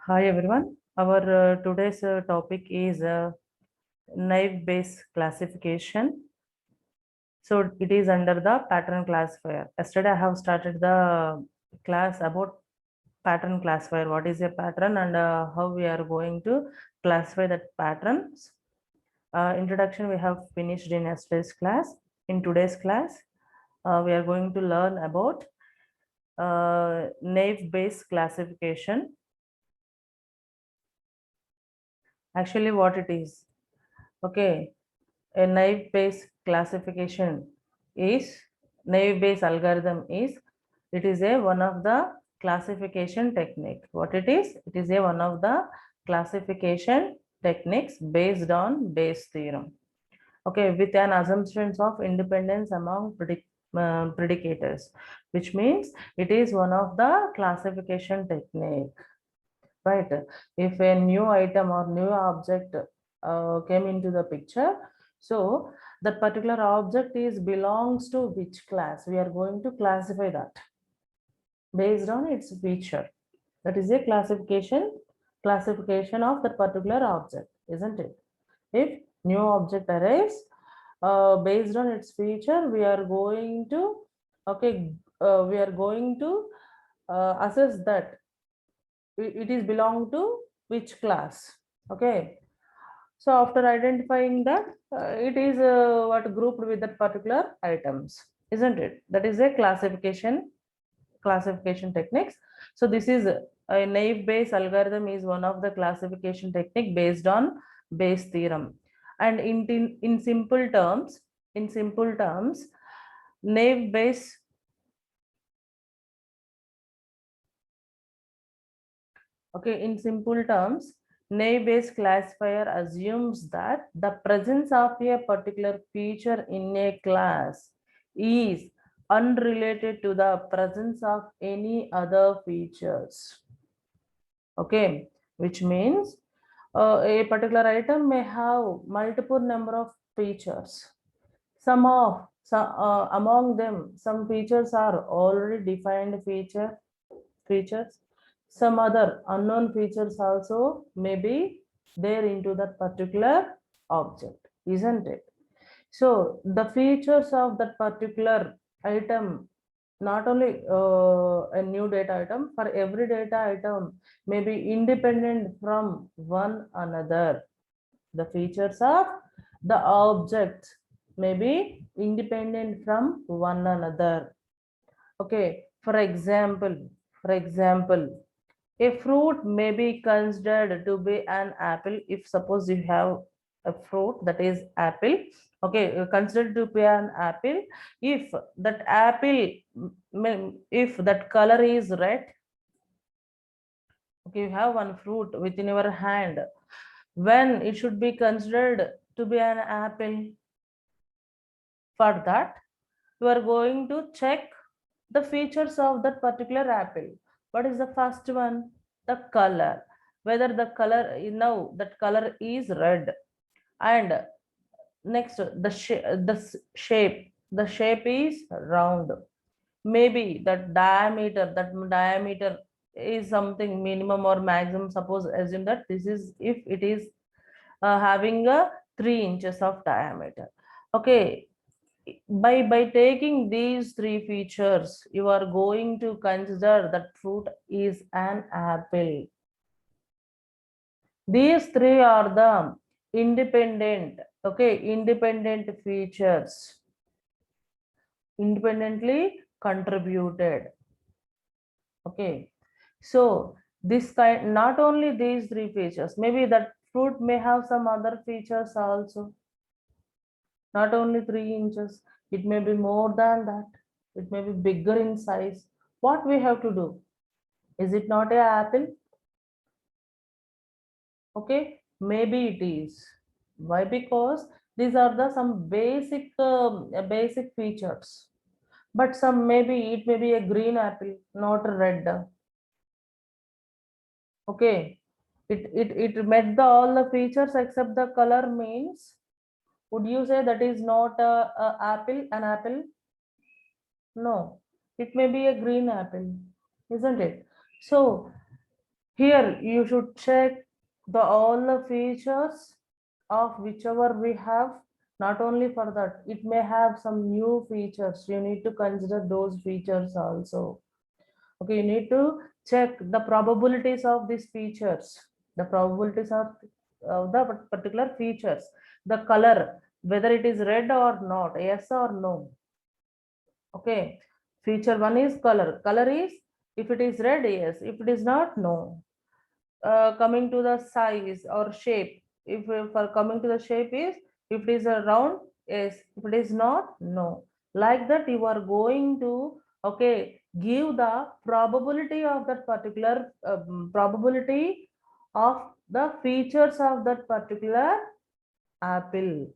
Hi everyone. Our today's topic is naive-Bayes classification. So it is under the pattern classifier. Yesterday I have started the class about pattern classifier. What is a pattern and how we are going to classify that patterns. Introduction we have finished in yesterday's class. In today's class, we are going to learn about naive-Bayes classification. Actually, what it is. Okay. A naive-Bayes classification is naive-Bayes algorithm is it is a one of the classification technique. What it is? It is a one of the classification techniques based on Bayes theorem. Okay, with an assumptions of independence among predicators, which means it is one of the classification technique. Right? If a new item or new object came into the picture, so that particular object is belongs to which class? We are going to classify that based on its feature. That is a classification of that particular object, isn't it? If new object arrives, based on its feature, we are going to assess that it is belong to which class. Okay, so after identifying that, it is what grouped with that particular items, isn't it? That is a classification techniques. So this is a naive-Bayes algorithm is one of the classification technique based on Bayes theorem. And in simple terms, naive-Bayes okay, in simple terms, naive-Bayes classifier assumes that the presence of a particular feature in a class is unrelated to the presence of any other features. Okay, which means a particular item may have multiple number of features. Among them, some features are already defined features. Some other unknown features also may be there into that particular object, isn't it? So the features of that particular item, not only a new data item, for every data item may be independent from one another. The features of the object may be independent from one another. Okay, for example, a fruit may be considered to be an apple if suppose you have a fruit that is apple. Okay, considered to be an apple if that apple, if that color is red. Okay, you have one fruit within your hand. When it should be considered to be an apple? For that, you are going to check the features of that particular apple. What is the first one? The color. Whether the color, now that color is red. And next, shape. The shape is round. Maybe that diameter is something minimum or maximum. Suppose assume that this is if it is having a 3 inches of diameter. Okay, by taking these three features, you are going to consider that fruit is an apple. These three are the independent features, independently contributed. Okay, so this kind, not only these three features, maybe that fruit may have some other features also. Not only 3 inches, it may be more than that. It may be bigger in size. What we have to do? Is it not an apple? Okay, maybe it is. Why? Because these are the some basic features. But some maybe it may be a green apple, not a red. Okay, it met the all the features except the color means. Would you say that is not an apple? No, it may be a green apple, isn't it? So Here you should check the all the features of whichever we have. Not only for that, it may have some new features. You need to consider those features also. Okay, you need to check the probabilities of these features, the probabilities of the particular features, the color, whether it is red or not, yes or no. Okay, feature one is color. Color is, if it is red, yes. If it is not, no. Coming to the size or shape, if for coming to the shape is, if it is a round, yes. If it is not, no. Like that, you are going to, okay, give the probability of that particular probability of the features of that particular apple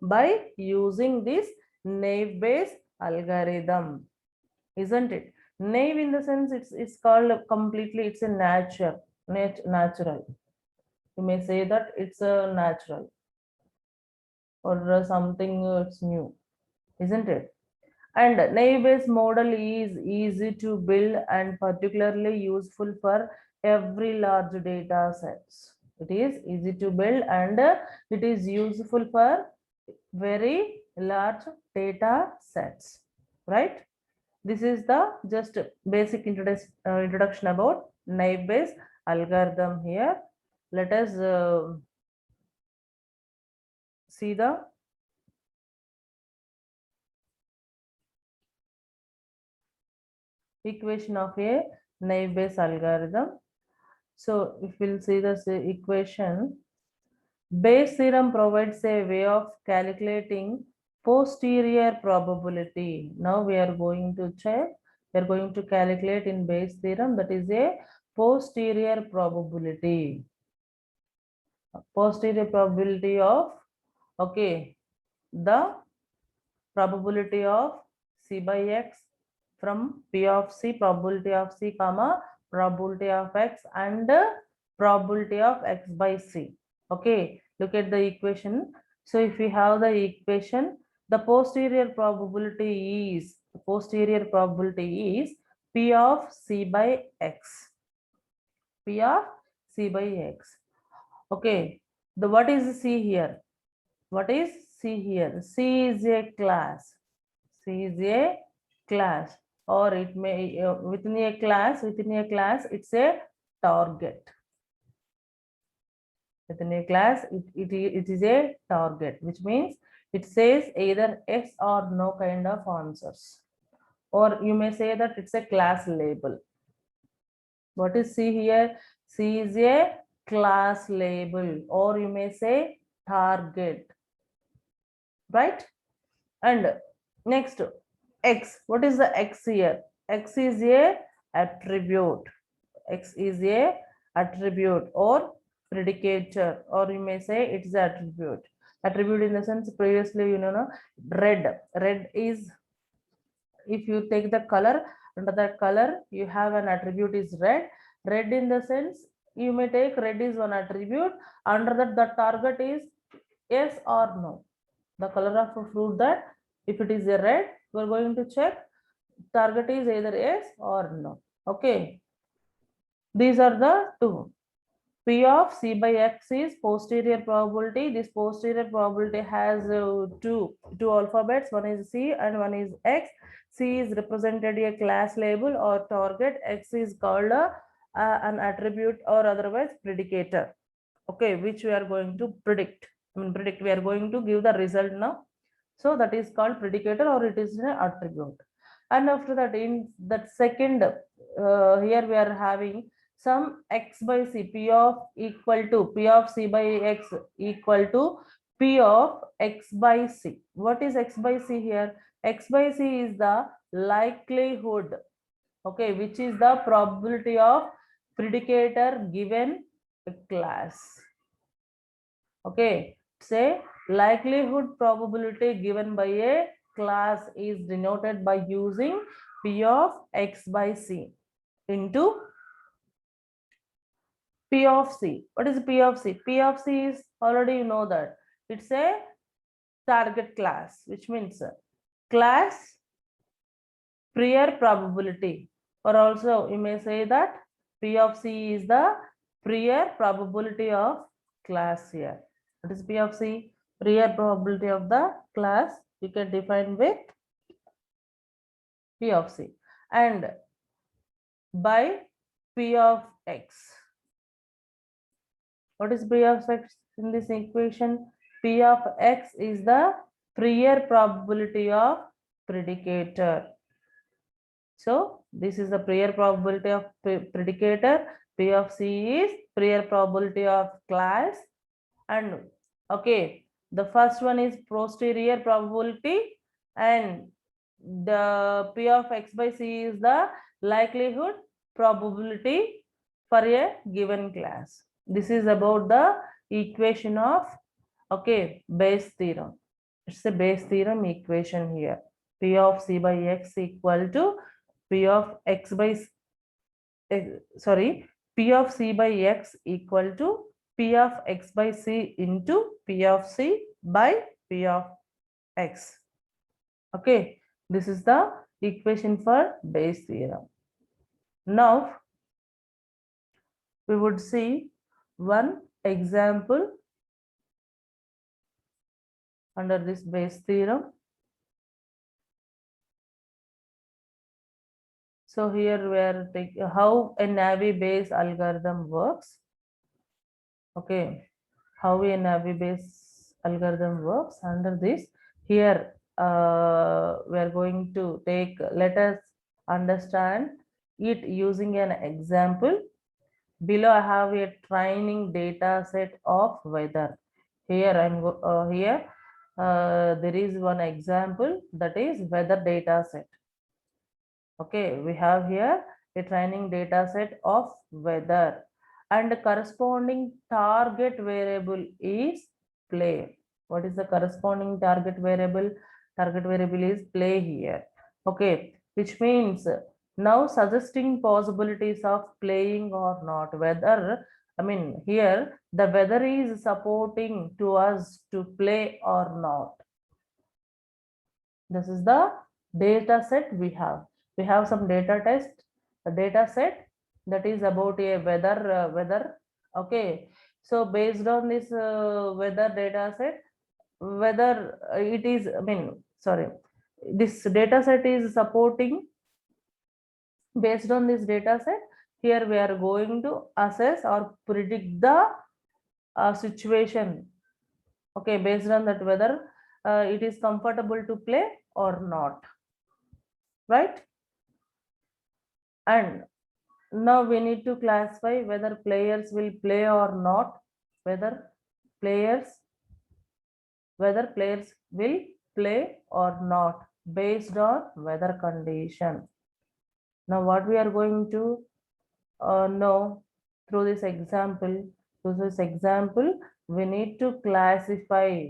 by using this naive Bayes algorithm, isn't it? Naive in the sense it's called completely, it's a natural. You may say that it's a natural or something it's new, isn't it? And naive Bayes model is easy to build and particularly useful for every large data sets. It is easy to build and it is useful for very large data sets, right? This is the just basic introduction about naive Bayes algorithm here. Let us see the equation of a naive Bayes algorithm. So if we'll see this equation, Bayes theorem provides a way of calculating posterior probability. Now we are going to check, we are going to calculate in Bayes theorem, that is a posterior probability. Posterior probability of, okay, the probability of C by X from P of C, probability of C, comma, probability of X and probability of X by C. Okay, look at the equation. So if we have the equation, the posterior probability is P of C by X. P of C by X. Okay, the what is C here? What is C here? C is a class. C is a class, or it may within a class, it's a target. Within a class, it is a target, which means it says either yes or no kind of answers. Or you may say that it's a class label. What is C here? C is a class label, or you may say target, right? And next, X. What is the X here? X is a attribute. X is a attribute or predicator, or you may say it's attribute. Attribute in the sense, previously you know, red. Red is, if you take the color, under that color you have an attribute is red. Red in the sense, you may take red is one attribute. Under that, the target is yes or no. The color of a fruit, that if it is a red, we are going to check target is either yes or no. Okay, these are the two. P of C by X is posterior probability. This posterior probability has two alphabets. One is C and one is X. C is represented a class label or target. X is called an attribute or otherwise predicator. Okay, which we are going to predict. We are going to give the result now. So that is called predicator, or it is an attribute. And after that, in that second, here we are having some X by C, P of C by X equal to P of X by C. What is X by C here? X by C is the likelihood, okay, which is the probability of predicator given a class. Okay, say likelihood probability given by a class is denoted by using P of X by C into P of C. What is P of C? P of C is, already you know that it's a target class, which means class prior probability, or also you may say that P of C is the prior probability of class here. What is P of C? Prior probability of the class. You can define with P of C and by P of X. What is P of X in this equation? P of X is the prior probability of predicator. So this is the prior probability of predicator. P of C is prior probability of class. And okay, the first one is posterior probability and the P of X by C is the likelihood probability for a given class. This is about the equation of, okay, Bayes theorem. It's a Bayes theorem equation here. P of C by X equal to P of X by, sorry, P of C by X equal to P of X by C into P of C by P of X. Okay, this is the equation for Bayes theorem. Now, we would see one example under this Bayes theorem. So here we are taking how a Navier-Bayes algorithm works. Okay, how a Navier-Bayes algorithm works. Under this, here we are going to take, let us understand it using an example. Below I have a training data set of weather. Here there is one example, that is weather data set. Okay, we have here a training data set of weather and corresponding target variable is play. What is the corresponding target variable? Target variable is play here. Okay, which means now suggesting possibilities of playing or not, whether, I mean, here the weather is supporting to us to play or not. This is the data set we have. We have some data set that is about a weather. Okay, so based on this weather data set, whether it is, I mean, sorry, this data set is supporting. Based on this data set, here we are going to assess or predict the situation. Okay, based on that whether it is comfortable to play or not, right? And now we need to classify whether players will play or not, whether players will play or not based on weather condition. Now what we are going to know through this example, we need to classify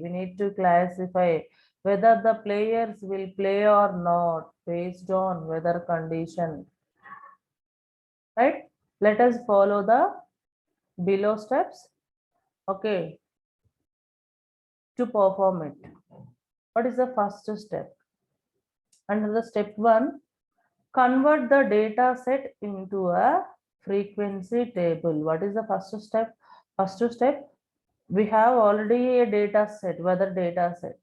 whether the players will play or not based on weather condition. Right? Let us follow the below steps. Okay, to perform it. What is the first step? Under the step 1, convert the data set into a frequency table. What is the first step? First step, we have already a data set, weather data set.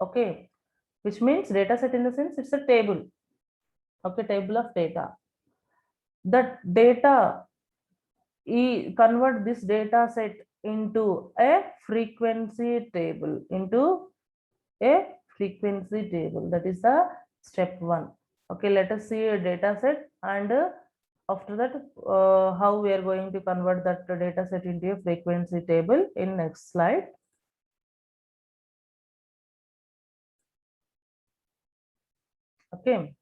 Okay, which means data set in the sense it's a table. Okay, table of data. That data, convert this data set into a frequency table, that is the step 1. Okay, let us see a data set and after that how we are going to convert that data set into a frequency table in next slide. Okay,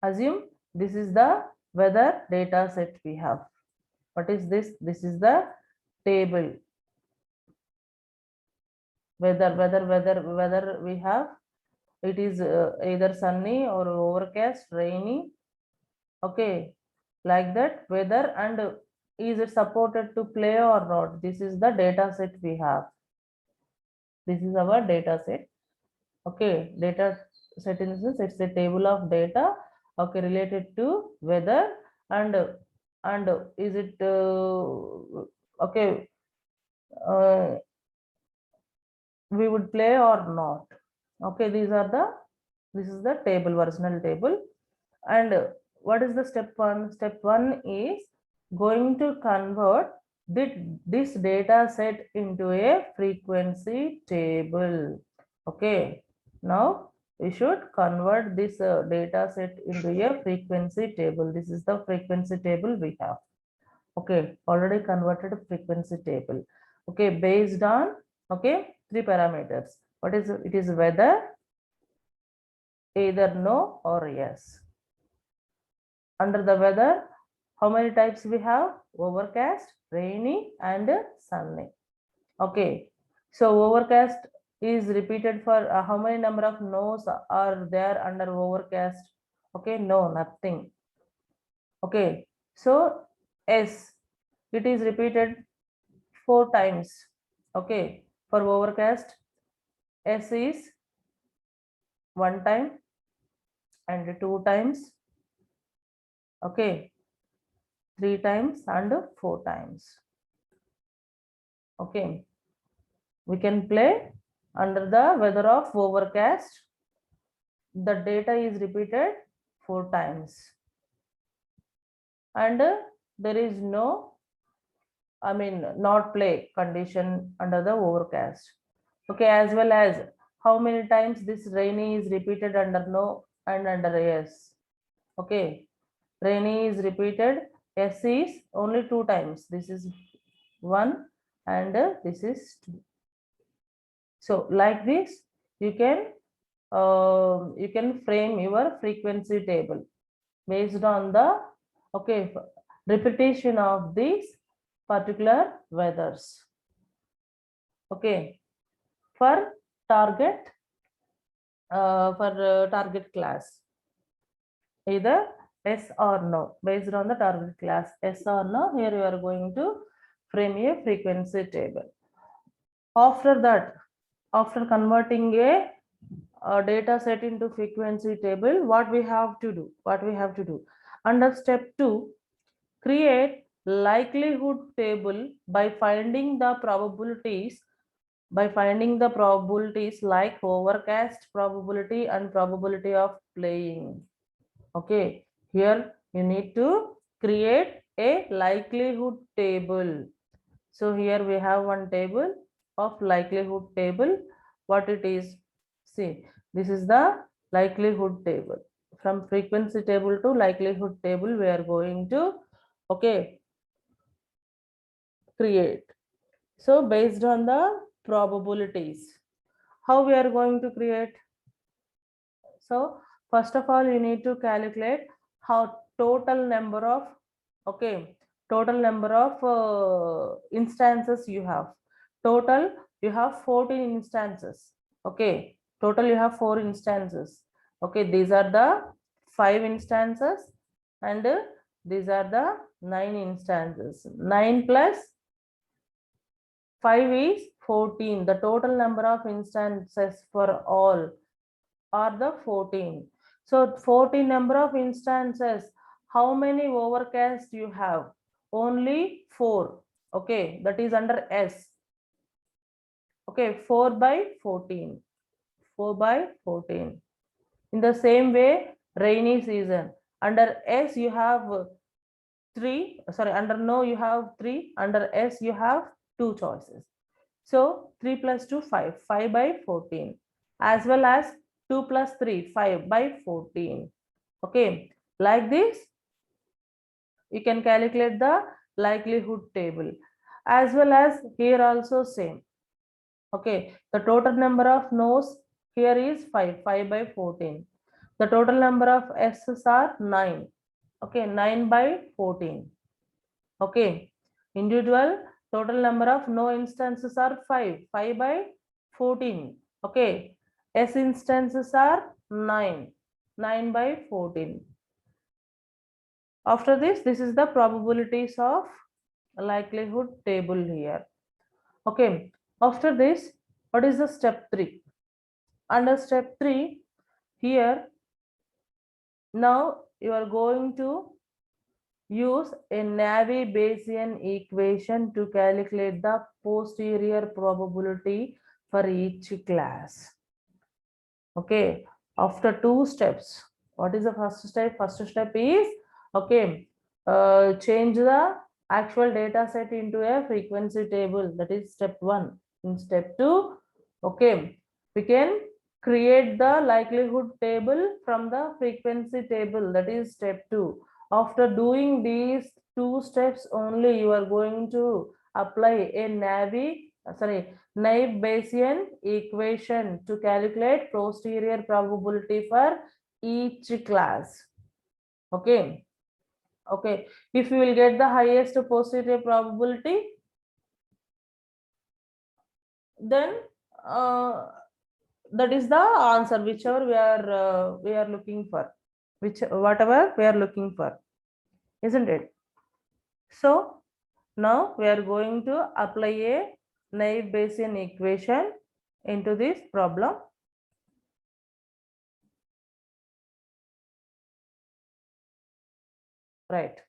assume this is the weather data set we have. What is this? This is the table. Weather we have, it is either sunny or overcast, rainy. Okay, like that weather, and is it supported to play or not? This is the data set we have. This is our data set. Okay, data set in the sense it's a table of data, okay, related to weather, and and is it okay, uh, we would play or not. Okay, this is the table, original table. And what is the step one? Step one is going to convert this data set into a frequency table. Okay, now we should convert this data set into a frequency table. This is the frequency table we have. Okay, already converted frequency table. Okay, based on, okay, three parameters. What is it? It is weather, either no or yes. Under the weather, how many types we have? Overcast, rainy, and sunny. Okay, so overcast is repeated for how many number of no's are there under overcast? Okay, no, nothing. Okay, so S, it is repeated 4 times. Okay, for overcast, S is 1 time and 2 times. Okay, 3 times and 4 times. Okay, we can play under the weather of overcast. The data is repeated 4 times and there is no, I mean, not play condition under the overcast. Okay, as well as how many times this rainy is repeated under no and under yes. Okay, rainy is repeated, yes is only 2 times. This is 1 and this is 2. So like this, you can frame your frequency table based on the, okay, repetition of these particular weathers. Okay, for target target class, either yes or no. Based on the target class, yes or no, here you are going to frame a frequency table. After that, after converting a data set into frequency table, what we have to do? Under step 2, create likelihood table by finding the probabilities like overcast probability and probability of playing. Okay, here you need to create a likelihood table. So here we have one table of likelihood table. What it is? See, this is the likelihood table. From frequency table to likelihood table, we are going to, okay, create. So based on the probabilities, how we are going to create? So first of all, you need to calculate how total number of, okay, total number of instances you have. Total you have 14 instances. Okay, total you have 4 instances. Okay, these are the 5 instances and these are the 9 instances. 9 plus 5 is 14. The total number of instances for all are the 14. So 14 number of instances, how many overcast you have? Only 4. Okay, that is under S. Okay, 4 by 14. 4 by 14. In the same way, rainy season. Under S you have 3. Sorry, under no you have 3. Under S you have 2 choices. So 3 plus 2, 5. 5 by 14. As well as 2 plus 3, 5 by 14. Okay, like this, you can calculate the likelihood table. As well as here also same. Okay, the total number of no's here is 5, 5 by 14. The total number of S's are 9. Okay, 9 by 14. Okay, individual total number of no instances are 5, 5 by 14. Okay, S instances are 9, 9 by 14. After this, this is the probabilities of likelihood table here. Okay, after this, what is the step 3? Under step 3, here, now you are going to use a Navier-Bayesian equation to calculate the posterior probability for each class. Okay, after two steps, what is the first step? First step is, okay, change the actual data set into a frequency table. That is step one. In step two, okay, we can create the likelihood table from the frequency table. That is step two. After doing these two steps only, you are going to apply a Naive-Bayesian equation to calculate posterior probability for each class. Okay. Okay. If you will get the highest posterior probability, then that is the answer, whichever we are looking for, whatever we are looking for, isn't it? So now we are going to apply a Naive-Bayesian equation into this problem. Right.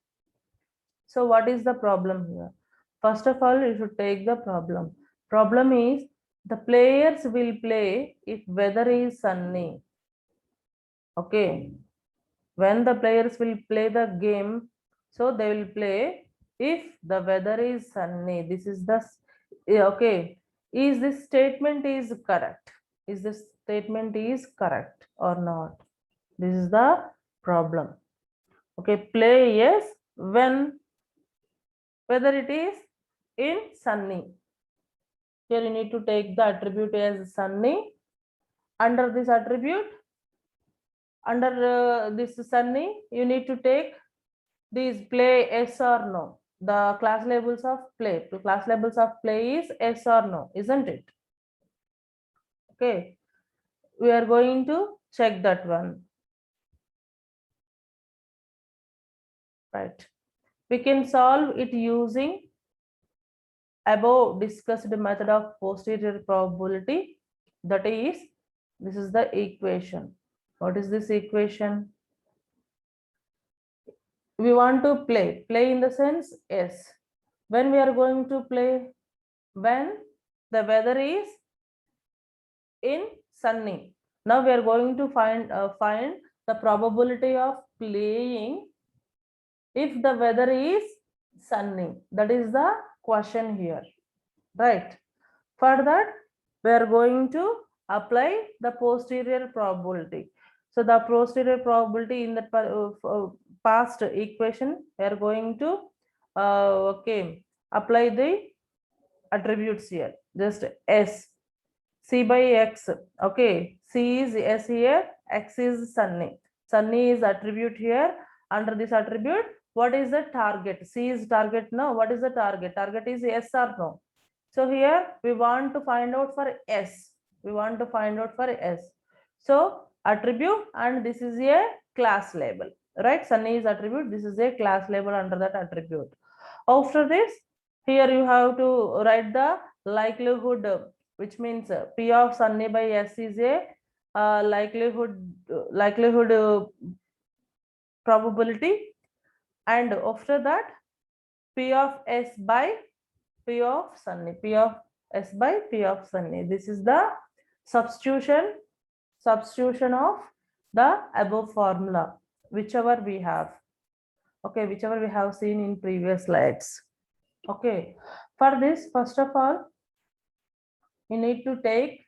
So what is the problem here? First of all, you should take the problem. Problem is the players will play if weather is sunny. Okay. When the players will play the game, so they will play if the weather is sunny. This is the, okay. Is this statement is correct? Is this statement is correct or not? This is the problem. Okay, play yes when whether it is in sunny. Here you need to take the attribute as sunny. Under this attribute, under this sunny, you need to take these play yes or no. The class labels of play. The class labels of play is yes or no, isn't it? Okay. We are going to check that one. Right. We can solve it using above discussed method of posterior probability. That is, this is the equation. What is this equation? We want to play in the sense yes. When we are going to play? When the weather is in sunny. Now we are going to find the probability of playing if the weather is sunny. That is the question here, right? For that, we are going to apply the posterior probability. So the posterior probability in the past equation, we are going to okay, apply the attributes here. Just S, C by X. Okay, C is S here, X is sunny. Sunny is attribute here. Under this attribute, what is the target? C is target now. What is the target? Target is yes or no. So here we want to find out for S. We want to find out for S. So attribute, and this is a class label, right? Sunny is attribute. This is a class label under that attribute. After this, here you have to write the likelihood, which means P of sunny by S is a likelihood probability, and after that P of S by P of sunny, P of S by P of sunny. This is the substitution of the above formula, whichever we have. Okay, whichever we have seen in previous slides. Okay, for this, first of all, you need to take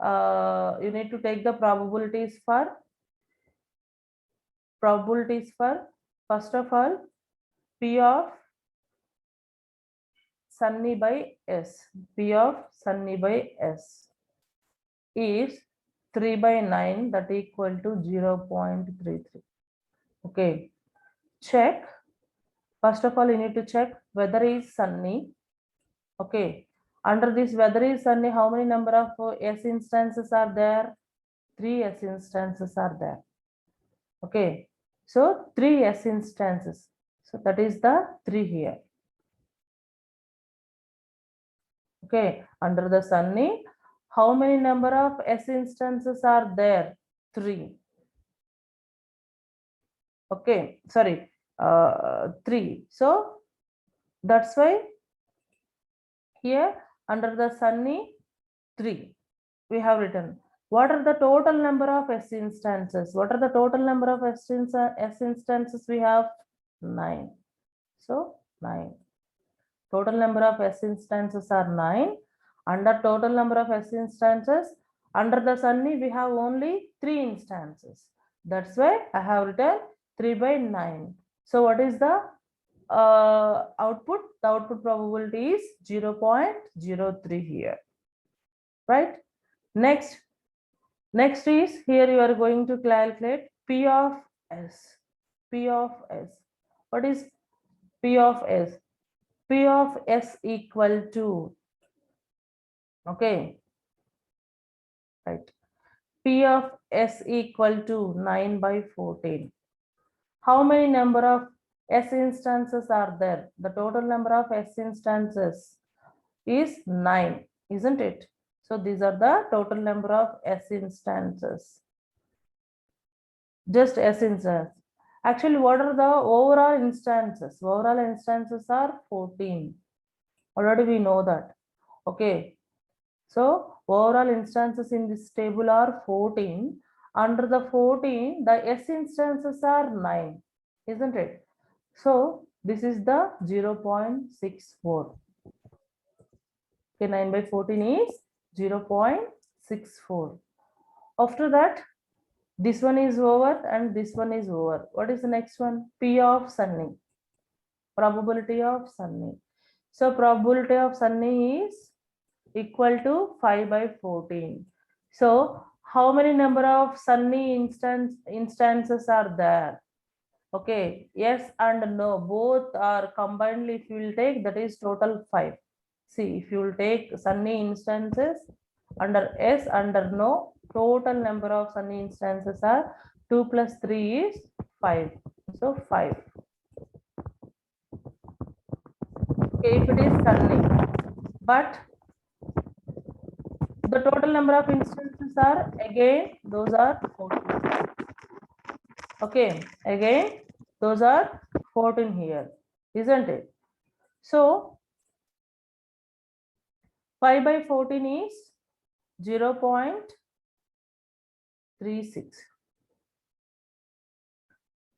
the probabilities for first of all P of sunny by S. P of sunny by S is 3 by 9, that equal to 0.33. Okay, check. First of all, you need to check whether is sunny. Okay, under this whether is sunny, how many number of S instances are there? 3 S instances are there. Okay, so 3 S instances. So that is the 3 here. Okay, under the sunny, how many number of S instances are there? 3. Okay, sorry, 3. So that's why here under the sunny 3 we have written. What are the total number of S instances? What are the total number of S instances we have? 9. So 9. Total number of S instances are 9. Under total number of S instances, under the sunny we have only 3 instances. That's why I have written 3 by 9. So what is the output? The output probability is 0.03 here. Right? Next is here you are going to calculate P of S. P of S. What is P of S? P of S equal to, okay, right. P of S equal to 9 by 14. How many number of S instances are there? The total number of S instances is 9, isn't it? So these are the total number of S instances. Just S instance. Actually, what are the overall instances? Overall instances are 14. Already we know that. Okay. So overall instances in this table are 14. Under the 14, the S instances are 9, isn't it? So this is the 0.64. Okay, 9 by 14 is 0.64. After that, this one is over and this one is over. What is the next one? P of sunny. Probability of sunny. So probability of sunny is equal to 5 by 14. So how many number of sunny instances are there? Okay, yes and no, both are combined. If you will take, that is total 5. See, if you will take sunny instances under S, under no, total number of sunny instances are 2 plus 3 is 5. So 5. Okay, if it is sunny, but the total number of instances are again, those are 14. Okay, again, those are 14 here, isn't it? So 5 by 14 is 0.36.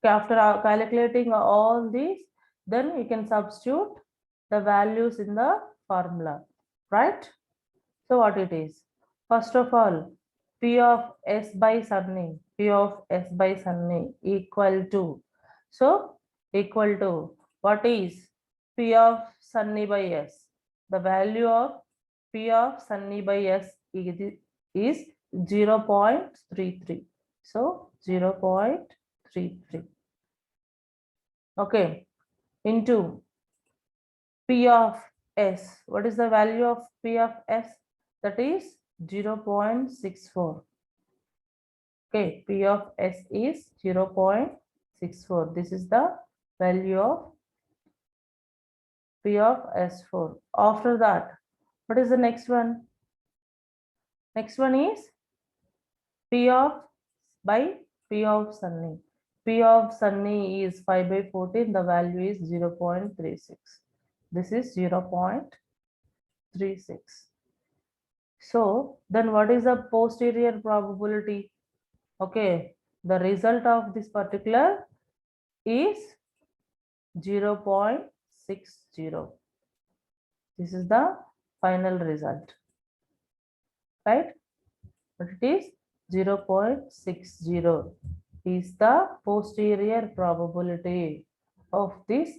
After calculating all these, then you can substitute the values in the formula, right? So what it is? First of all, P of S by sunny, P of S by sunny equal to, so equal to, what is P of sunny by S? The value of P of sunny by S is 0.33. So 0.33. Okay, into P of S. What is the value of P of S? That is 0.64. Okay, P of S is 0.64. This is the value of P of S4. After that, what is the next one? Next one is P of by P of sunny. P of sunny is 5 by 14. The value is 0.36. This is 0.36. So then what is the posterior probability? Okay, the result of this particular is 0.60. This is the final result, right? But it is 0.60 is the posterior probability of this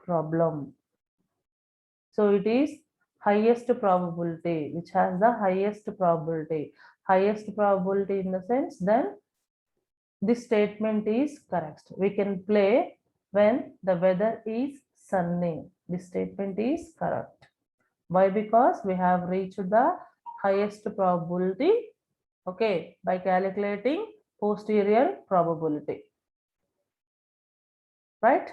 problem. So it is highest probability, which has the highest probability. Highest probability in the sense, then this statement is correct. We can play when the weather is sunny. This statement is correct. Why? Because we have reached the highest probability, okay, by calculating posterior probability, right?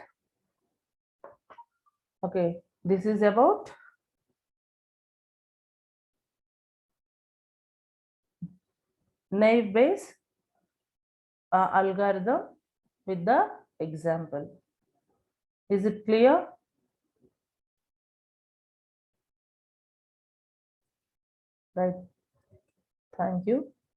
Okay, this is about naive Bayes algorithm with the example. Is it clear? Right. Thank you.